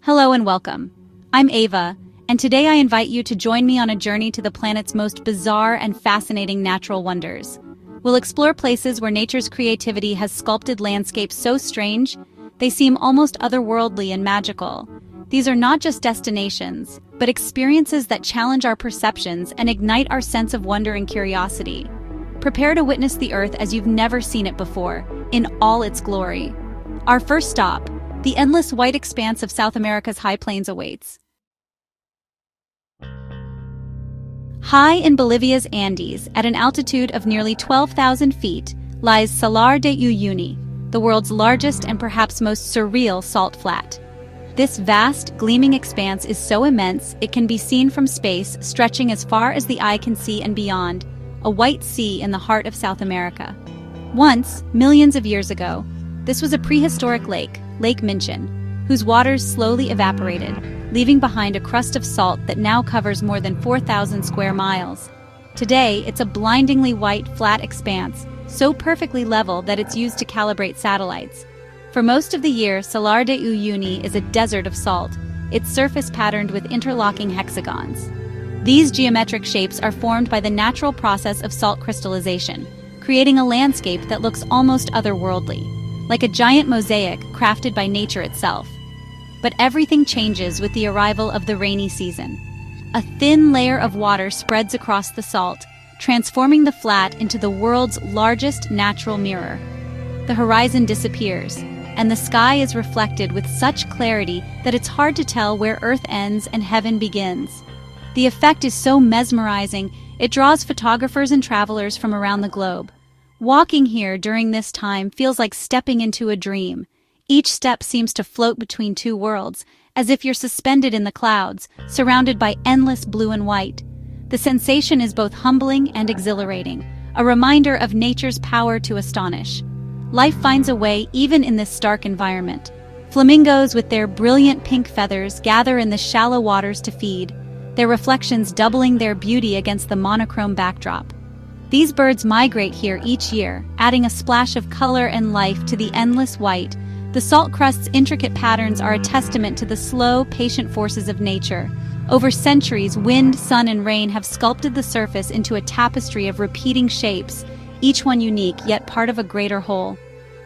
Hello and welcome. I'm Ava, and today I invite you to join me on a journey to the planet's most bizarre and fascinating natural wonders. We'll explore places where nature's creativity has sculpted landscapes so strange, they seem almost otherworldly and magical. These are not just destinations, but experiences that challenge our perceptions and ignite our sense of wonder and curiosity. Prepare to witness the Earth as you've never seen it before, in all its glory. Our first stop, the endless white expanse of South America's high plains awaits. High in Bolivia's Andes, at an altitude of nearly 12,000 feet, lies Salar de Uyuni, the world's largest and perhaps most surreal salt flat. This vast, gleaming expanse is so immense it can be seen from space, stretching as far as the eye can see and beyond, a white sea in the heart of South America. Once, millions of years ago, this was a prehistoric lake, Lake Minchin, whose waters slowly evaporated, leaving behind a crust of salt that now covers more than 4,000 square miles. Today, it's a blindingly white, flat expanse, so perfectly level that it's used to calibrate satellites. For most of the year, Salar de Uyuni is a desert of salt, its surface patterned with interlocking hexagons. These geometric shapes are formed by the natural process of salt crystallization, creating a landscape that looks almost otherworldly, like a giant mosaic crafted by nature itself. But everything changes with the arrival of the rainy season. A thin layer of water spreads across the salt, transforming the flat into the world's largest natural mirror. The horizon disappears, and the sky is reflected with such clarity that it's hard to tell where Earth ends and heaven begins. The effect is so mesmerizing, it draws photographers and travelers from around the globe. Walking here during this time feels like stepping into a dream. Each step seems to float between two worlds, as if you're suspended in the clouds, surrounded by endless blue and white. The sensation is both humbling and exhilarating, a reminder of nature's power to astonish. Life finds a way even in this stark environment. Flamingos with their brilliant pink feathers gather in the shallow waters to feed, their reflections doubling their beauty against the monochrome backdrop. These birds migrate here each year, adding a splash of color and life to the endless white. The salt crust's intricate patterns are a testament to the slow, patient forces of nature. Over centuries, wind, sun, and rain have sculpted the surface into a tapestry of repeating shapes, each one unique yet part of a greater whole.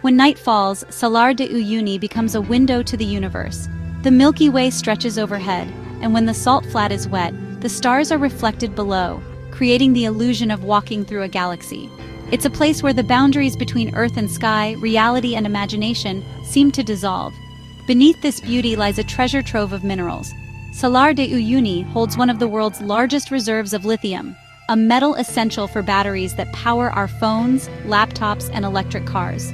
When night falls, Salar de Uyuni becomes a window to the universe. The Milky Way stretches overhead, and when the salt flat is wet, the stars are reflected below, creating the illusion of walking through a galaxy. It's a place where the boundaries between Earth and sky, reality and imagination, seem to dissolve. Beneath this beauty lies a treasure trove of minerals. Salar de Uyuni holds one of the world's largest reserves of lithium, a metal essential for batteries that power our phones, laptops, and electric cars.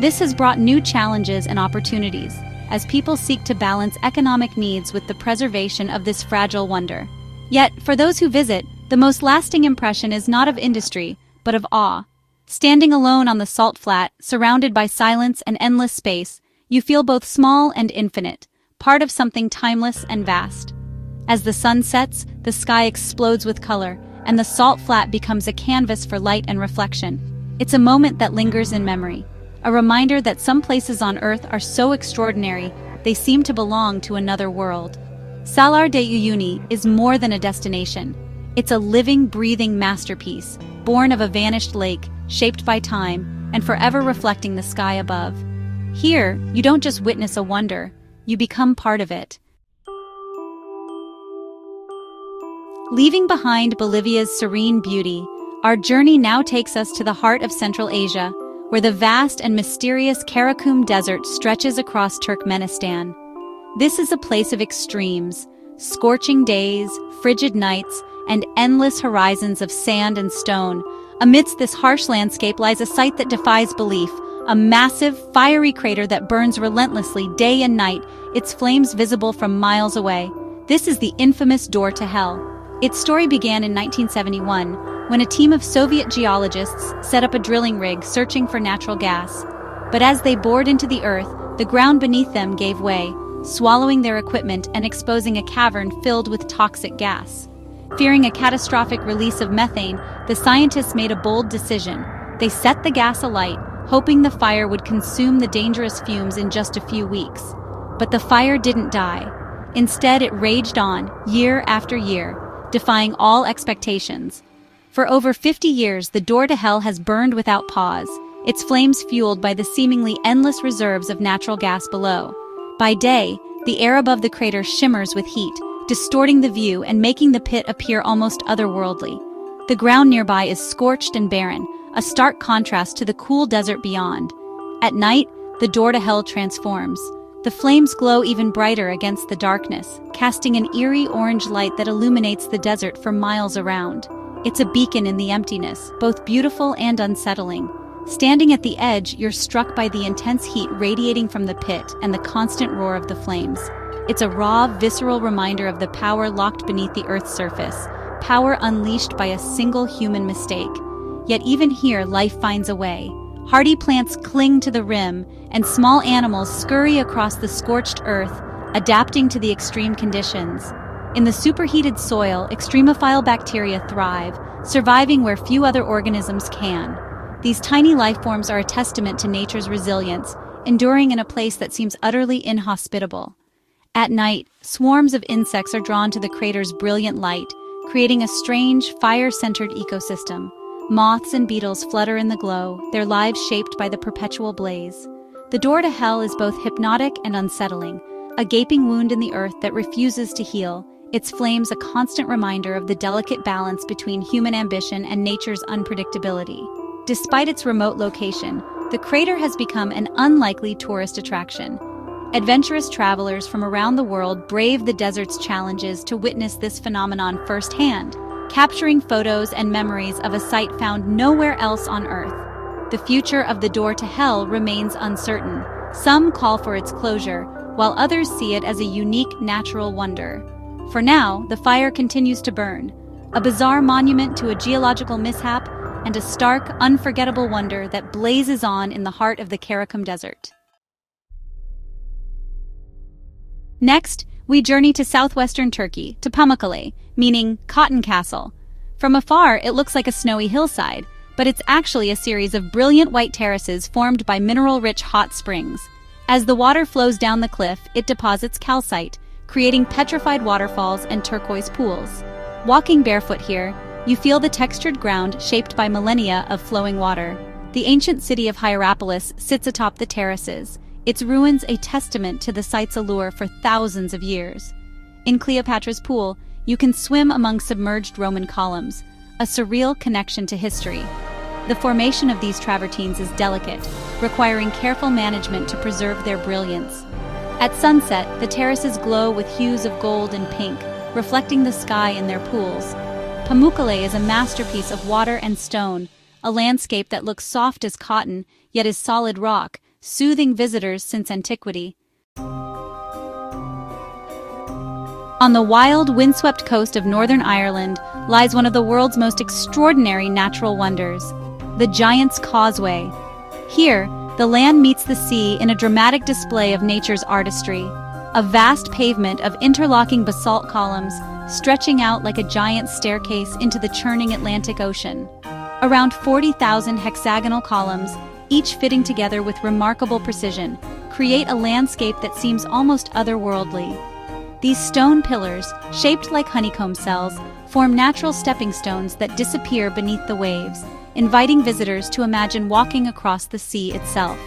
This has brought new challenges and opportunities, as people seek to balance economic needs with the preservation of this fragile wonder. Yet, for those who visit, the most lasting impression is not of industry, but of awe. Standing alone on the salt flat, surrounded by silence and endless space, you feel both small and infinite, part of something timeless and vast. As the sun sets, the sky explodes with color, and the salt flat becomes a canvas for light and reflection. It's a moment that lingers in memory, a reminder that some places on Earth are so extraordinary, they seem to belong to another world. Salar de Uyuni is more than a destination. It's a living, breathing masterpiece, born of a vanished lake, shaped by time, and forever reflecting the sky above. Here, you don't just witness a wonder, you become part of it. Leaving behind Bolivia's serene beauty, our journey now takes us to the heart of Central Asia, where the vast and mysterious Karakum Desert stretches across Turkmenistan. This is a place of extremes, scorching days, frigid nights, and endless horizons of sand and stone. Amidst this harsh landscape lies a sight that defies belief, a massive, fiery crater that burns relentlessly day and night, its flames visible from miles away. This is the infamous door to hell. Its story began in 1971, when a team of Soviet geologists set up a drilling rig searching for natural gas. But as they bored into the earth, the ground beneath them gave way, swallowing their equipment and exposing a cavern filled with toxic gas. Fearing a catastrophic release of methane, the scientists made a bold decision. They set the gas alight, hoping the fire would consume the dangerous fumes in just a few weeks. But the fire didn't die. Instead, it raged on, year after year, defying all expectations. For over 50 years, the door to hell has burned without pause, its flames fueled by the seemingly endless reserves of natural gas below. By day, the air above the crater shimmers with heat, distorting the view and making the pit appear almost otherworldly. The ground nearby is scorched and barren, a stark contrast to the cool desert beyond. At night, the door to hell transforms. The flames glow even brighter against the darkness, casting an eerie orange light that illuminates the desert for miles around. It's a beacon in the emptiness, both beautiful and unsettling. Standing at the edge, you're struck by the intense heat radiating from the pit and the constant roar of the flames. It's a raw, visceral reminder of the power locked beneath the Earth's surface, power unleashed by a single human mistake. Yet even here, life finds a way. Hardy plants cling to the rim, and small animals scurry across the scorched earth, adapting to the extreme conditions. In the superheated soil, extremophile bacteria thrive, surviving where few other organisms can. These tiny life forms are a testament to nature's resilience, enduring in a place that seems utterly inhospitable. At night, swarms of insects are drawn to the crater's brilliant light, creating a strange, fire-centered ecosystem. Moths and beetles flutter in the glow, their lives shaped by the perpetual blaze. The door to hell is both hypnotic and unsettling, a gaping wound in the earth that refuses to heal, its flames a constant reminder of the delicate balance between human ambition and nature's unpredictability. Despite its remote location, the crater has become an unlikely tourist attraction. Adventurous travelers from around the world brave the desert's challenges to witness this phenomenon firsthand, capturing photos and memories of a sight found nowhere else on Earth. The future of the door to hell remains uncertain. Some call for its closure, while others see it as a unique natural wonder. For now, the fire continues to burn, a bizarre monument to a geological mishap and a stark, unforgettable wonder that blazes on in the heart of the Karakum Desert. Next, we journey to southwestern Turkey, to Pamukkale, meaning Cotton Castle. From afar, it looks like a snowy hillside, but it's actually a series of brilliant white terraces formed by mineral-rich hot springs. As the water flows down the cliff, it deposits calcite, creating petrified waterfalls and turquoise pools. Walking barefoot here, you feel the textured ground shaped by millennia of flowing water. The ancient city of Hierapolis sits atop the terraces, its ruins a testament to the site's allure for thousands of years. In Cleopatra's Pool, you can swim among submerged Roman columns, a surreal connection to history. The formation of these travertines is delicate, requiring careful management to preserve their brilliance. At sunset, the terraces glow with hues of gold and pink, reflecting the sky in their pools. Pamukkale is a masterpiece of water and stone, a landscape that looks soft as cotton, yet is solid rock, soothing visitors since antiquity. On the wild, windswept coast of Northern Ireland lies one of the world's most extraordinary natural wonders, the Giant's Causeway. Here, the land meets the sea in a dramatic display of nature's artistry, a vast pavement of interlocking basalt columns stretching out like a giant staircase into the churning Atlantic Ocean. Around 40,000 hexagonal columns, each fitting together with remarkable precision, create a landscape that seems almost otherworldly. These stone pillars, shaped like honeycomb cells, form natural stepping stones that disappear beneath the waves, inviting visitors to imagine walking across the sea itself.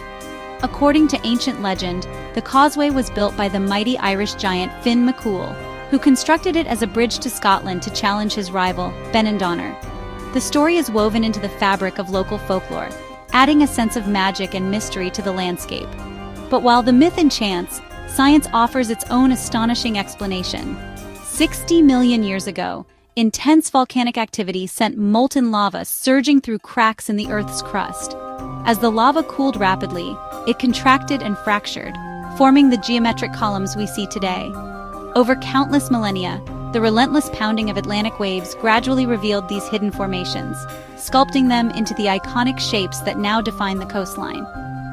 According to ancient legend, the causeway was built by the mighty Irish giant Finn McCool, who constructed it as a bridge to Scotland to challenge his rival, Benandonner. The story is woven into the fabric of local folklore, adding a sense of magic and mystery to the landscape. But while the myth enchants, science offers its own astonishing explanation. 60 million years ago, intense volcanic activity sent molten lava surging through cracks in the Earth's crust. As the lava cooled rapidly, it contracted and fractured, forming the geometric columns we see today. Over countless millennia, the relentless pounding of Atlantic waves gradually revealed these hidden formations, sculpting them into the iconic shapes that now define the coastline.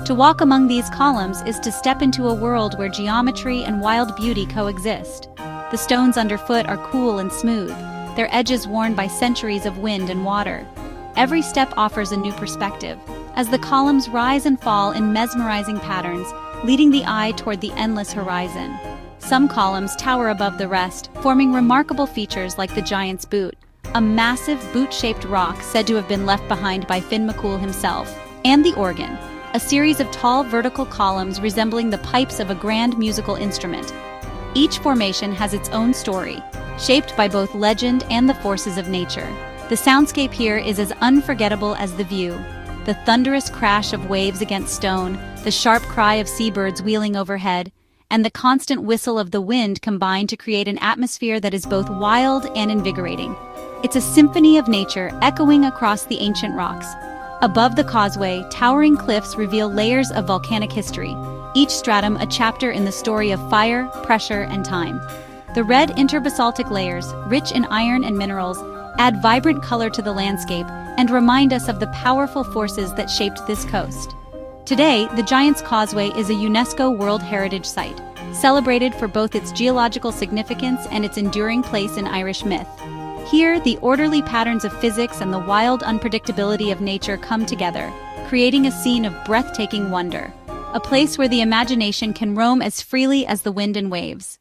To walk among these columns is to step into a world where geometry and wild beauty coexist. The stones underfoot are cool and smooth, their edges worn by centuries of wind and water. Every step offers a new perspective, as the columns rise and fall in mesmerizing patterns, leading the eye toward the endless horizon. some columns tower above the rest, forming remarkable features like the Giant's Boot, a massive boot-shaped rock said to have been left behind by Finn McCool himself, and the Organ, a series of tall vertical columns resembling the pipes of a grand musical instrument. Each formation has its own story, shaped by both legend and the forces of nature. The soundscape here is as unforgettable as the view. The thunderous crash of waves against stone, the sharp cry of seabirds wheeling overhead, and the constant whistle of the wind combine to create an atmosphere that is both wild and invigorating. It's a symphony of nature echoing across the ancient rocks. Above the causeway, towering cliffs reveal layers of volcanic history, each stratum a chapter in the story of fire, pressure, and time. The red interbasaltic layers, rich in iron and minerals, add vibrant color to the landscape and remind us of the powerful forces that shaped this coast. Today, the Giant's Causeway is a UNESCO World Heritage Site, celebrated for both its geological significance and its enduring place in Irish myth. Here, the orderly patterns of physics and the wild unpredictability of nature come together, creating a scene of breathtaking wonder, a place where the imagination can roam as freely as the wind and waves.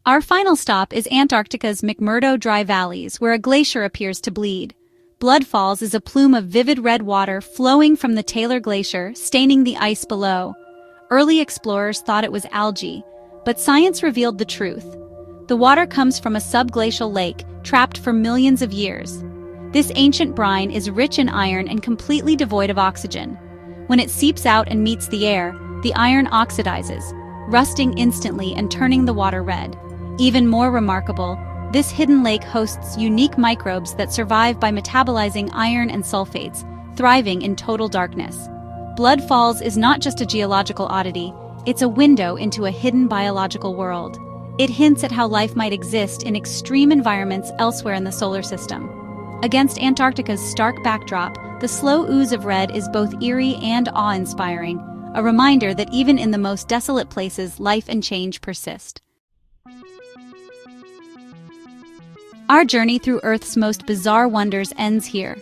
Our final stop is Antarctica's McMurdo Dry Valleys, where a glacier appears to bleed. Blood Falls is a plume of vivid red water flowing from the Taylor Glacier, staining the ice below. Early explorers thought it was algae, but science revealed the truth. The water comes from a subglacial lake, trapped for millions of years. This ancient brine is rich in iron and completely devoid of oxygen. When it seeps out and meets the air, the iron oxidizes, rusting instantly and turning the water red. Even more remarkable, this hidden lake hosts unique microbes that survive by metabolizing iron and sulfates, thriving in total darkness. Blood Falls is not just a geological oddity, it's a window into a hidden biological world. It hints at how life might exist in extreme environments elsewhere in the solar system. Against Antarctica's stark backdrop, the slow ooze of red is both eerie and awe-inspiring, a reminder that even in the most desolate places, life and change persist. Our journey through Earth's most bizarre wonders ends here.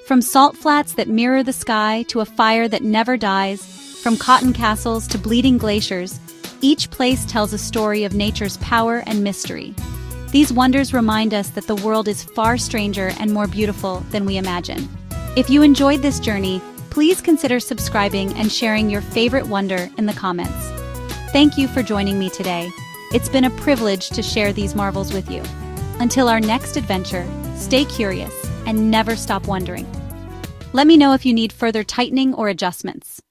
From salt flats that mirror the sky to a fire that never dies, from cotton castles to bleeding glaciers, each place tells a story of nature's power and mystery. These wonders remind us that the world is far stranger and more beautiful than we imagine. If you enjoyed this journey, please consider subscribing and sharing your favorite wonder in the comments. Thank you for joining me today. It's been a privilege to share these marvels with you. Until our next adventure, stay curious and never stop wondering. Let me know if you need further tightening or adjustments.